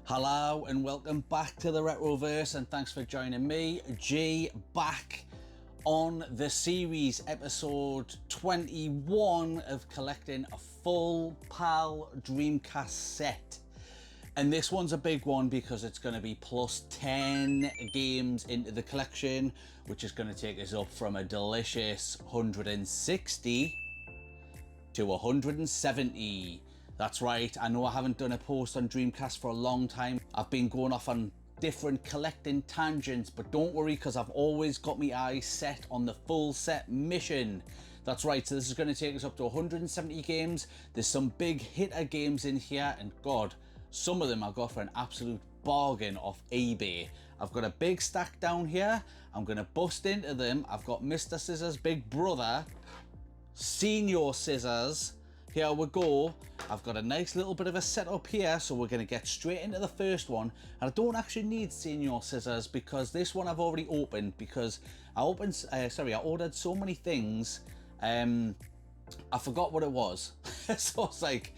Hello and welcome back to the RetroVerse, and thanks for joining me, G, back on the series, episode 21 of collecting a full PAL Dreamcast set. And this one's a big one because it's going to be plus 10 games into the collection, which is going to take us up from a delicious 160 to 170. That's right, I know I haven't done a post on Dreamcast for a long time. I've been going off on different collecting tangents, but don't worry because I've always got my eyes set on the full set mission. That's right, so this is going to take us up to 170 games. There's some big hitter games in here, and God, some of them I got for an absolute bargain off eBay. I've got a big stack down here. I'm going to bust into them. I've got Mr. Scissors' big brother, Senior Scissors. Here we go. I've got a nice little bit of a setup here, so we're going to get straight into the first one. And I don't actually need Senior Scissors because this one I've already opened, because I ordered so many things, I forgot what it was. So I was like,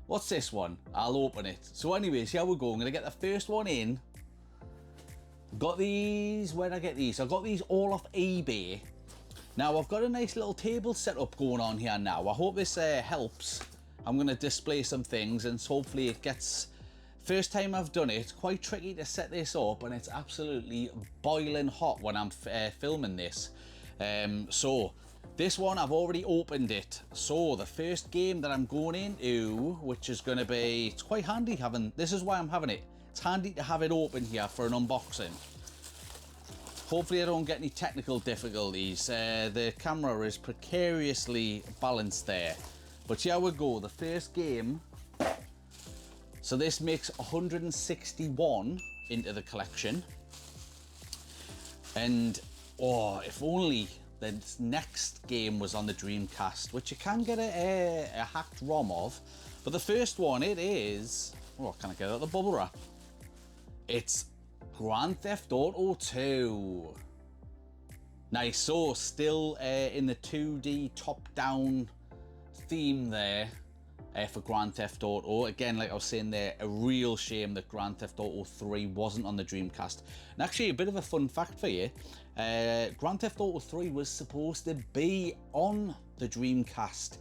what's this one? I'll open it. So anyways, here we go. I'm going to get the first one in. Got these, where did I get these? I got these all off eBay. Now I've got a nice little table setup going on here now. I hope this helps. I'm going to display some things and hopefully it gets... First time I've done it, it's quite tricky to set this up, and it's absolutely boiling hot when I'm filming this. So this one I've already opened it. So the first game that I'm going into, which is going to be... It's quite handy having... This is why I'm having it. It's handy to have it open here for an unboxing. Hopefully I don't get any technical difficulties. The camera is precariously balanced there. But here we go, the first game. So this makes 161 into the collection. And, oh, if only the next game was on the Dreamcast, which you can get a hacked ROM of. But the first one, it is... Oh, can I get out the bubble wrap? It's Grand Theft Auto 2. Nice, so still in the 2D top-down theme there for Grand Theft Auto. Again, like I was saying there, a real shame that Grand Theft Auto 3 wasn't on the Dreamcast. And actually, a bit of a fun fact for you, Grand Theft Auto 3 was supposed to be on the Dreamcast.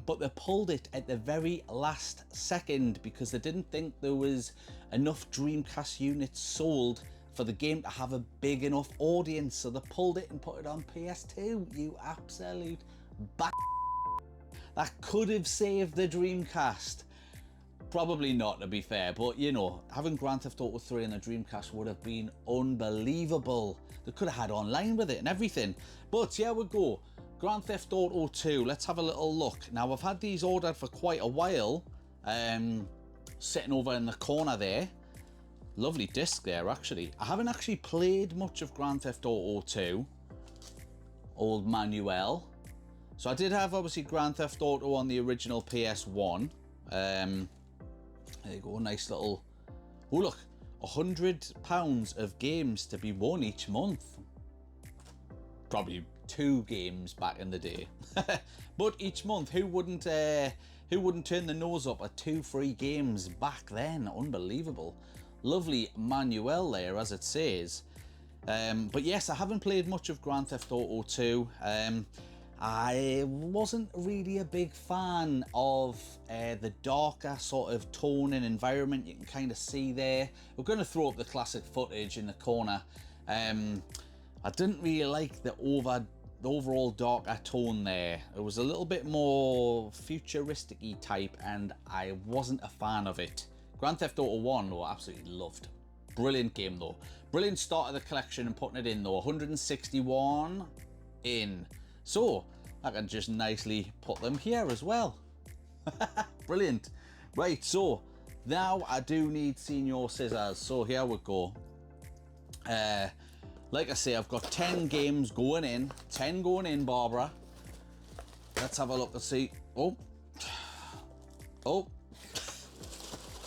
But they pulled it at the very last second because they didn't think there was enough Dreamcast units sold for the game to have a big enough audience. So they pulled it and put it on PS2. You absolute That could have saved the Dreamcast. Probably not, to be fair, but you know, having Grand Theft Auto 3 on the Dreamcast would have been unbelievable. They could have had online with it and everything. But here we go. Grand Theft Auto 2, let's have a little look. Now, I've had these ordered for quite a while, sitting over in the corner there. Lovely disc there, actually. I haven't actually played much of Grand Theft Auto 2, old Manuel. So I did have, obviously, Grand Theft Auto on the original PS1. There you go, nice little... Oh, look, £100 of games to be won each month. Probably 2 games back in the day. But each month, who wouldn't turn the nose up at 2 free games back then? Unbelievable. Lovely Manuel there, as it says. But yes, I haven't played much of Grand Theft Auto 2. I wasn't really a big fan of the darker sort of tone and environment you can kind of see there. We're going to throw up the classic footage in the corner. I didn't really like the overall darker tone there. It was a little bit more futuristic-y type, and I wasn't a fan of it. Grand Theft Auto 1, though, I absolutely loved. Brilliant game, though. Brilliant start of the collection and putting it in, though. 161 in. So, I can just nicely put them here as well. Brilliant. Right, so, now I do need Senior Scissors. So, here we go. Like I say, I've got 10 games going in. 10 going in, Barbara. Let's have a look and see. Oh.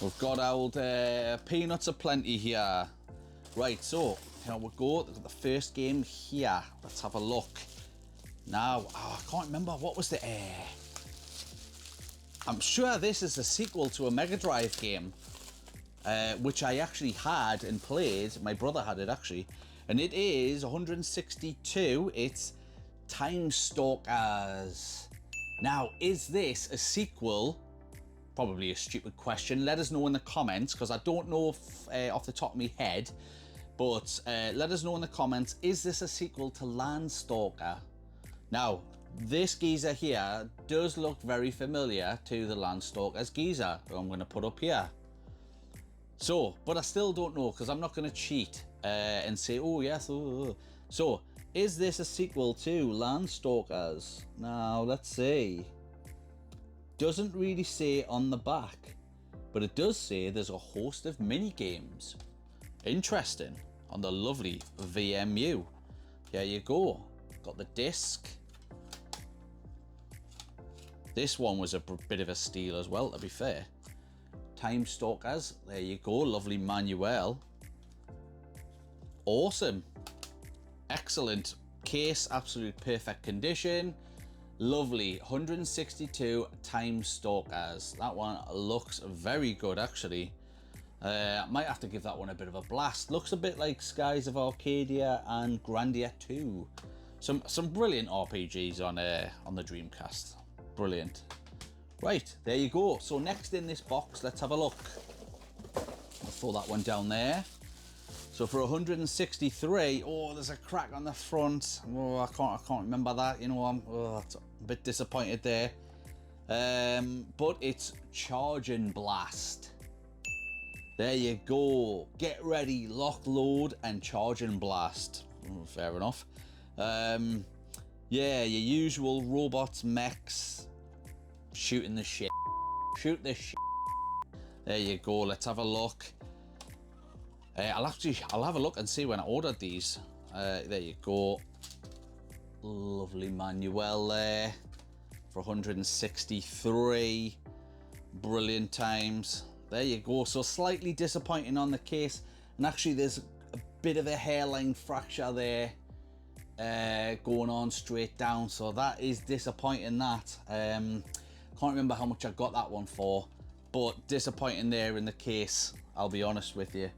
We've got old peanuts aplenty here. Right, so here we go. We've got the first game here. Let's have a look. Now, I can't remember. What was the... I'm sure this is a sequel to a Mega Drive game. which I actually had and played. My brother had it actually, and it is 162. It's Time Stalkers. Now, is this a sequel? Probably a stupid question. Let us know in the comments, because I don't know if, off the top of my head, but let us know in the comments, is this a sequel to Landstalker? Now, this geezer here does look very familiar to the Landstalker's geezer, who I'm going to put up here. So, but I still don't know, because I'm not going to cheat and say, oh yes, oh. So, is this a sequel to Landstalkers? Now, let's see. Doesn't really say on the back, but it does say there's a host of mini games. Interesting. On the lovely VMU. There you go. Got the disc. This one was a bit of a steal as well, to be fair. Time Stalkers. There you go. Lovely manual. Awesome. Excellent. Case, absolute perfect condition. Lovely. 162 Time Stalkers. That one looks very good, actually. I might have to give that one a bit of a blast. Looks a bit like Skies of Arcadia and Grandia 2. Some brilliant RPGs on the Dreamcast. Brilliant. Right, there you go. So next in this box, let's have a look. I'll throw that one down there. So for 163, oh, there's a crack on the front. Oh, I can't remember that. You know, I'm a bit disappointed there. But it's Charge and Blast. There you go. Get ready, lock, load, and charge and blast. Oh, fair enough. Yeah, your usual robots, mechs, shooting the shit. Shoot the shit. There you go. Let's have a look. I'll have a look and see when I ordered these. There you go. Lovely manual there for 163. Brilliant times. There you go. So slightly disappointing on the case, and actually there's a bit of a hairline fracture there going on straight down, so that is disappointing. That can't remember how much I got that one for, but disappointing there in the case, I'll be honest with you.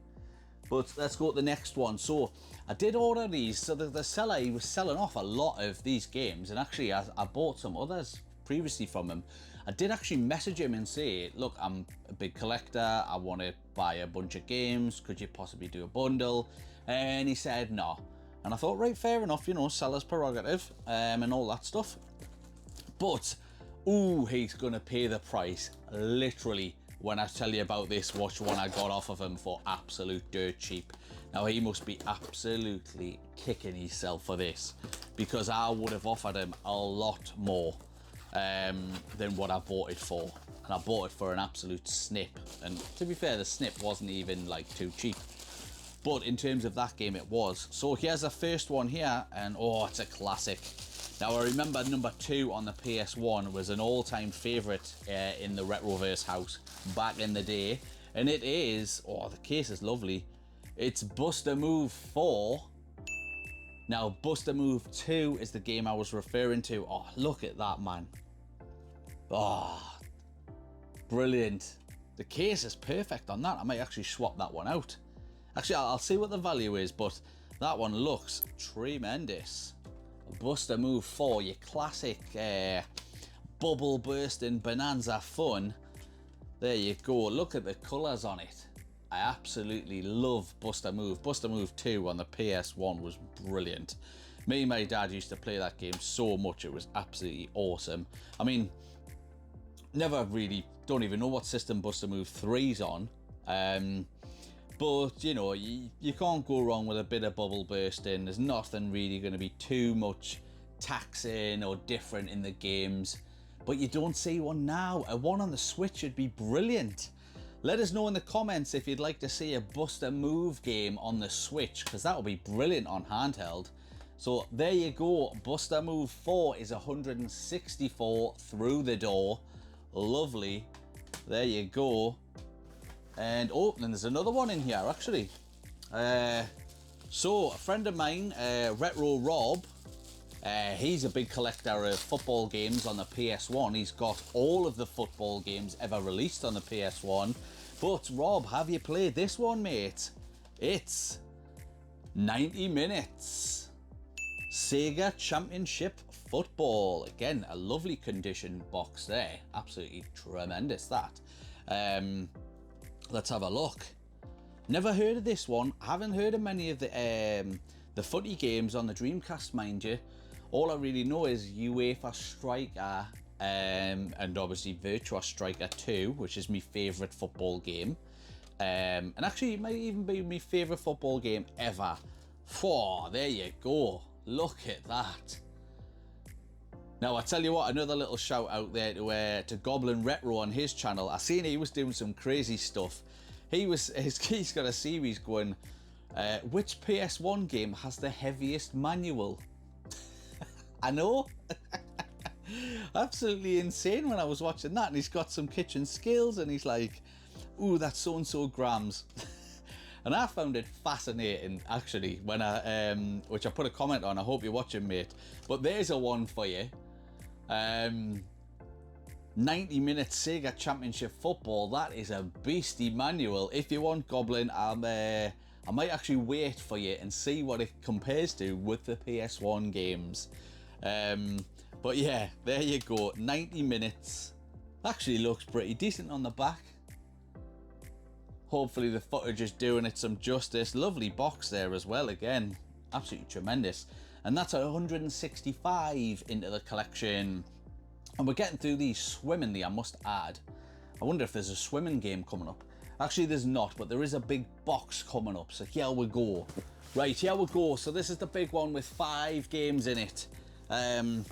But let's go to the next one. So I did order these. So the seller, he was selling off a lot of these games, and actually I bought some others previously from him. I did actually message him and say, look, I'm a big collector, I want to buy a bunch of games, could you possibly do a bundle? And he said no. And I thought, right, fair enough, you know, seller's prerogative and all that stuff. But ooh, he's gonna pay the price, literally, when I tell you about this watch one I got off of him for absolute dirt cheap. Now he must be absolutely kicking himself for this, because I would have offered him a lot more than what I bought it for, and I bought it for an absolute snip. And to be fair, the snip wasn't even like too cheap, but in terms of that game it was. So here's the first one here, and oh, it's a classic. Now I remember number 2 on the PS1 was an all-time favorite in the RetroVerse house back in the day, and it is, oh, the case is lovely, it's Buster Move 4. Now, Buster Move 2 is the game I was referring to. Oh, look at that, man. Oh, brilliant. The case is perfect on that. I might actually swap that one out. Actually, I'll see what the value is, but that one looks tremendous. Buster Move 4, your classic bubble bursting bonanza fun. There you go. Look at the colours on it. I absolutely love Buster Move. Buster Move 2 on the PS1 was brilliant. Me and my dad used to play that game so much, it was absolutely awesome. I mean, never really, don't even know what system Buster Move 3's on. But, you know, you can't go wrong with a bit of bubble bursting. There's nothing really going to be too much taxing or different in the games. But you don't see one now. A one on the Switch would be brilliant. Let us know in the comments if you'd like to see a Buster Move game on the Switch, because that would be brilliant on handheld. So there you go. Buster Move 4 is 164 through the door. Lovely. There you go. And oh, and there's another one in here actually. So a friend of mine, Retro Rob, He's a big collector of football games on the PS1. He's got all of the football games ever released on the PS1. But Rob, have you played this one, mate? It's 90 minutes. Sega Championship Football. Again, a lovely condition box there. Absolutely tremendous, that. Let's have a look. Never heard of this one. Haven't heard of many of the footy games on the Dreamcast, mind you. All I really know is UEFA Striker and obviously Virtua Striker 2, which is my favourite football game. And actually, it might even be my favourite football game ever. There you go. Look at that. Now, I tell you what, another little shout out there to Goblin Retro on his channel. I seen he was doing some crazy stuff. He's got a series going, which PS1 game has the heaviest manual? I know. Absolutely insane when I was watching that. And he's got some kitchen skills and he's like, ooh, that's so-and-so grams. And I found it fascinating, actually, when which I put a comment on. I hope you're watching, mate. But there's a one for you. 90 minute Sega Championship Football. That is a beastie manual. If you want, Goblin, I might actually wait for you and see what it compares to with the PS1 games. But yeah, there you go. 90 minutes. Actually looks pretty decent on the back. Hopefully the footage is doing it some justice. Lovely box there as well, again. Absolutely tremendous. And that's 165 into the collection. And we're getting through these swimmingly, I must add. I wonder if there's a swimming game coming up. Actually, there's not, but there is a big box coming up. So here we go. Right, here we go. So this is the big one with 5 games in it. And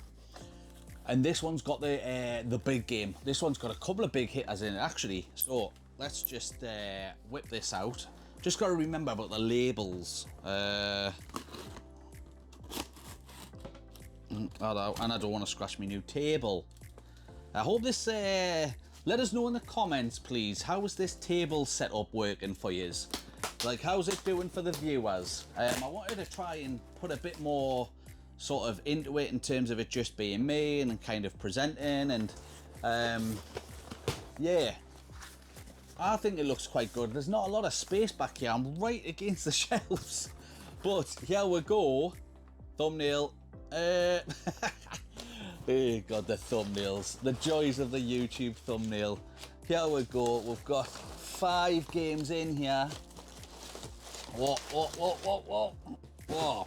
this one's got the big game. This one's got a couple of big hitters in it, actually. So let's just whip this out. Just got to remember about the labels. And I don't want to scratch my new table. I hope this... let us know in the comments, please. How is this table setup working for you? Like, how's it doing for the viewers? I wanted to try and put a bit more sort of into it in terms of it just being me and kind of presenting. And yeah, I think it looks quite good. There's not a lot of space back here. I'm right against the shelves. But here we go. Thumbnail. Oh god, the thumbnails, the joys of the YouTube thumbnail. Here we go. We've got 5 games in here. Whoa,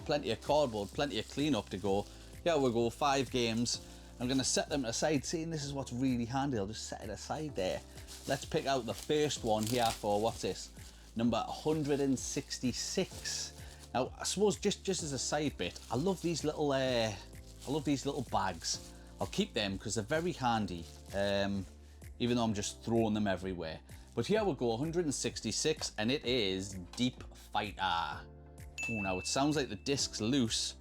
plenty of cardboard, plenty of cleanup to go. Here we go, 5 games. I'm going to set them aside. Seeing this is what's really handy, I'll just set it aside there. Let's pick out the first one here for, what's this, number 166. Now, I suppose just as a side bit, I love these little bags. I'll keep them because they're very handy, even though I'm just throwing them everywhere. But here we go, 166, and it is Deep Fighter. Oh, now it sounds like the disc's loose.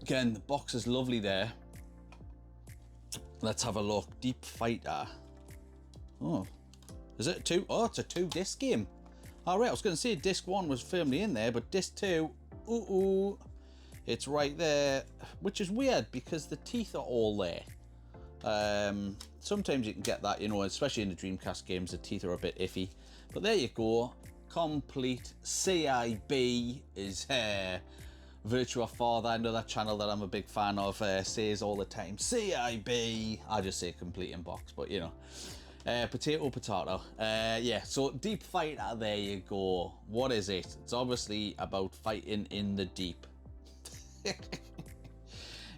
Again, the box is lovely there. Let's have a look. Deep Fighter. Oh, is it 2? Oh, it's a 2-disc game. All right, I was going to say disc 1 was firmly in there, but disc 2, it's right there, which is weird because the teeth are all there. Sometimes you can get that, you know, especially in the Dreamcast games, the teeth are a bit iffy. But there you go, complete. CIB is Virtua Father, another channel that I'm a big fan of, says all the time, CIB. I just say complete in box, but you know. Potato. Yeah, so Deep Fighter, there you go. What is it? It's obviously about fighting in the deep.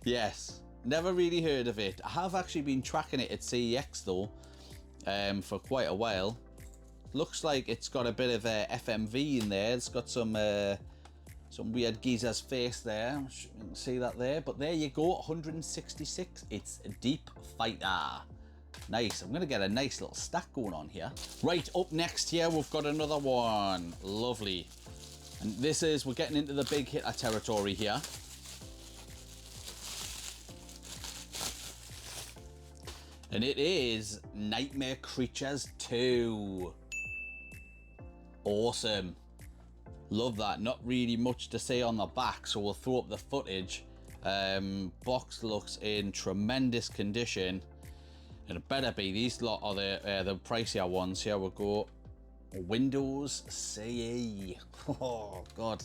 Yes, never really heard of it. I have actually been tracking it at CEX though, for quite a while. Looks like it's got a bit of FMV in there. It's got some weird geezer's face there. You can see that there. But there you go, 166. It's Deep Fighter. Nice. I'm going to get a nice little stack going on here. Right, up next here, we've got another one. Lovely. And this is, we're getting into the big hitter territory here. And it is Nightmare Creatures 2. Awesome. Love that. Not really much to say on the back, so we'll throw up the footage Box looks in tremendous condition, and it better be. These lot are the pricier ones. Here we go. Windows CE. Oh god,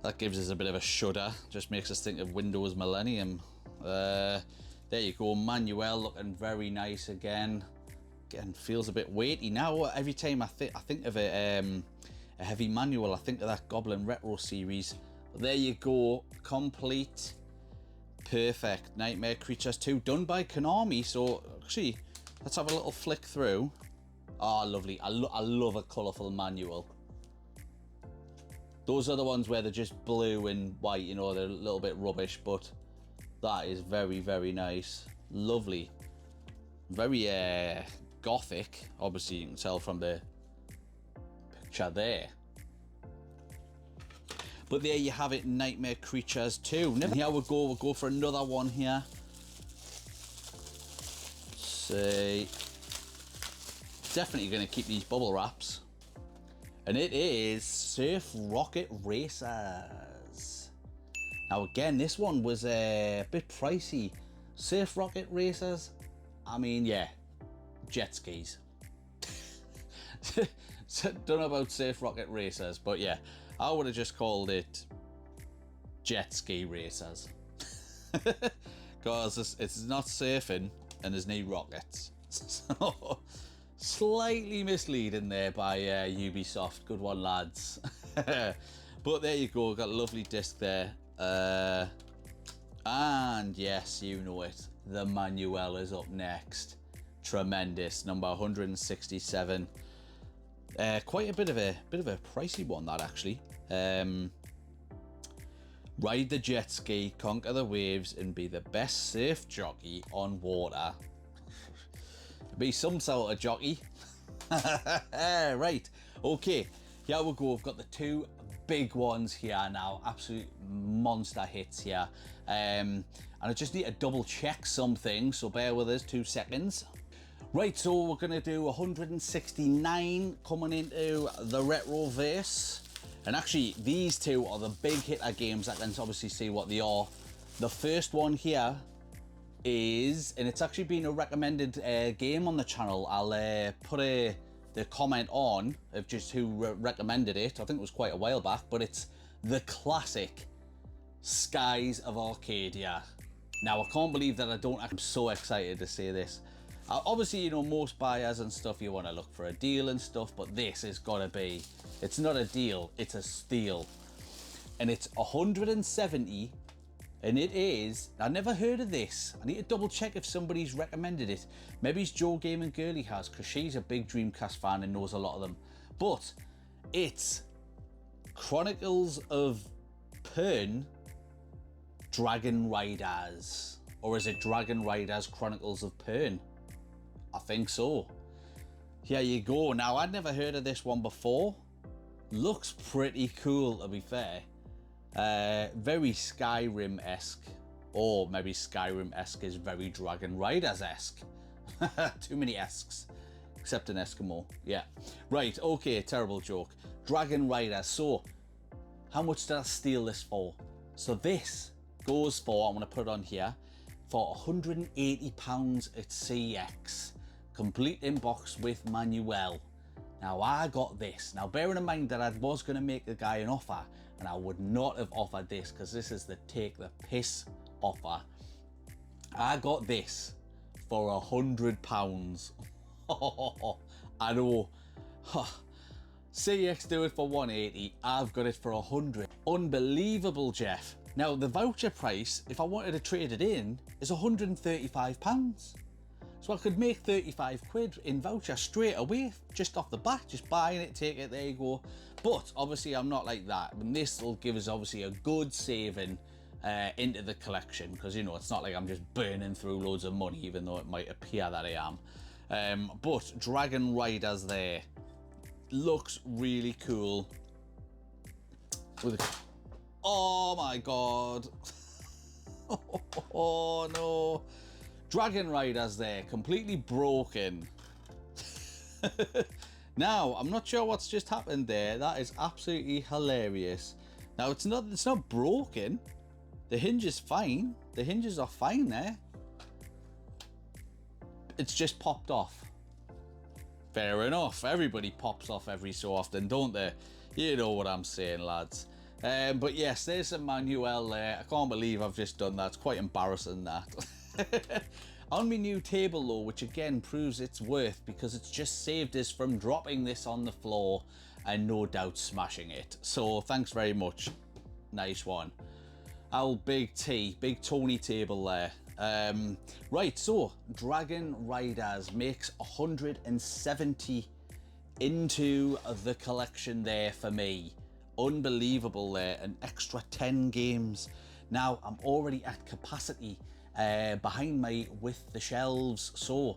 that gives us a bit of a shudder. Just makes us think of Windows Millennium. There you go. Manuel looking very nice again. Again, feels a bit weighty now. Every time I think of a heavy manual, I think of that Goblin Retro series. But there you go, complete, perfect. Nightmare Creatures 2, done by Konami. So actually, let's have a little flick through. Oh, lovely. I love a colourful manual. Those are the ones where they're just blue and white, you know, they're a little bit rubbish, but that is very, very nice. Lovely. Very gothic. Obviously, you can tell from the picture there. But there you have it, Nightmare Creatures 2. Now here we go. We'll go for another one here. See. Definitely going to keep these bubble wraps. And it is Surf Rocket Racers. Now again, this one was a bit pricey. Surf Rocket Racers, I mean, yeah, jet skis. Don't know about Surf Rocket Racers, but yeah, I would have just called it Jet Ski Racers. Because it's not surfing and there's no rockets. So, slightly misleading there by Ubisoft. Good one, lads. But there you go, got a lovely disc there. And yes, you know it, the manual is up next. Tremendous, number 167. Quite a bit of a pricey one, that actually. Ride the jet ski, conquer the waves, and be the best surf jockey on water. Be some sort of jockey. Right, okay, here we go. We've got the two big ones here now, absolute monster hits here. And I just need to double check something, so bear with us 2 seconds. Right, so we're gonna do 169 coming into the RetroVerse. And actually, these two are the big hitter games. I can obviously see what they are. The first one here is, and it's actually been a recommended game on the channel. I'll put the comment on of just who recommended it. I think it was quite a while back, but it's the classic Skies of Arcadia. Now, I can't believe that I'm so excited to say this. Obviously, you know, most buyers and stuff, you want to look for a deal and stuff, but this has got to be, it's not a deal, it's a steal. And it's 170, and it is, I never heard of this. I need to double check if somebody's recommended it. Maybe it's Joe Gaming Girly has, because she's a big Dreamcast fan and knows a lot of them. But it's Chronicles of Pern Dragon Riders. Or is it Dragon Riders Chronicles of Pern? I think so. Here you go. Now, I'd never heard of this one before. Looks pretty cool, to be fair. Very Skyrim-esque. Or maybe Skyrim-esque is very Dragon Riders-esque. Too many esques. Except an Eskimo. Yeah. Right, okay, terrible joke. Dragon Riders. So, how much did I steal this for? So this goes for, I'm going to put it on here, for £180 at CX. Complete inbox with manual. Now I got this. Now bearing in mind that I was going to make the guy an offer, and I would not have offered this because this is the take the piss offer. I got this for £100. I know. CX do it for 180. I've got it for 100. Unbelievable, Jeff. Now the voucher price, if I wanted to trade it in, is £135. So I could make 35 quid in voucher straight away, just off the bat, just buying it, take it, there you go. But obviously I'm not like that. And this will give us obviously a good saving into the collection, because you know, it's not like I'm just burning through loads of money, even though it might appear that I am. But Dragon Riders there, looks really cool. Oh my god. Oh no. Dragon Riders there, completely broken. Now, I'm not sure what's just happened there. That is absolutely hilarious. Now, it's not broken. The hinge is fine. The hinges are fine there. It's just popped off. Fair enough. Everybody pops off every so often, don't they? You know what I'm saying, lads. But yes, there's a manual there. I can't believe I've just done that. It's quite embarrassing, that. On my new table though, which again proves its worth because it's just saved us from dropping this on the floor and no doubt smashing it. So thanks very much. Nice one. Our big T, big Tony table there. Right, so Dragon Riders makes 170 into the collection there for me. Unbelievable there, an extra 10 games. Now I'm already at capacity behind me with the shelves, so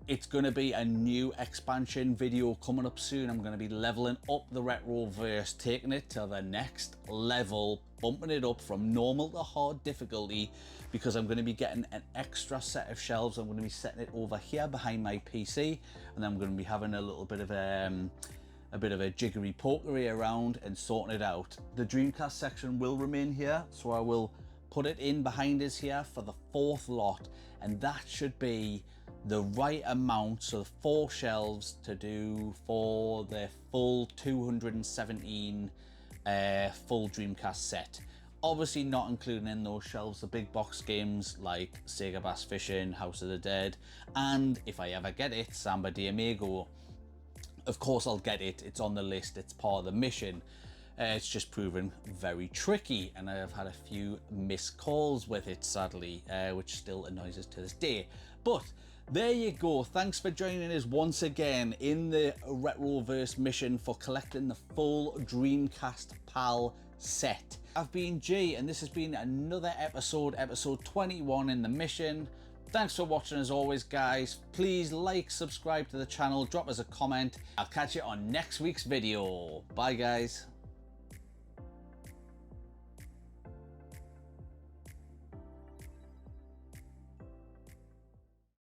it's going to be a new expansion video coming up soon. I'm going to be leveling up the RetroVerse, taking it to the next level, bumping it up from normal to hard difficulty, because I'm going to be getting an extra set of shelves. I'm going to be setting it over here behind my PC, and I'm going to be having a little bit of a jiggery pokery around and sorting it out. The Dreamcast section will remain here, so I will put it in behind us here for the 4th lot, and that should be the right amount, so 4 shelves to do for the full 217 full Dreamcast set. Obviously not including in those shelves the big box games like Sega Bass Fishing, House of the Dead, and if I ever get it, Samba de Amigo. Of course I'll get it, it's on the list, it's part of the mission. It's just proven very tricky, and I have had a few missed calls with it, sadly, which still annoys us to this day. But there you go. Thanks for joining us once again in the RetroVerse mission for collecting the full Dreamcast PAL set. I've been G, and this has been another episode 21 in the mission. Thanks for watching as always, guys. Please like, subscribe to the channel, drop us a comment. I'll catch you on next week's video. Bye, guys.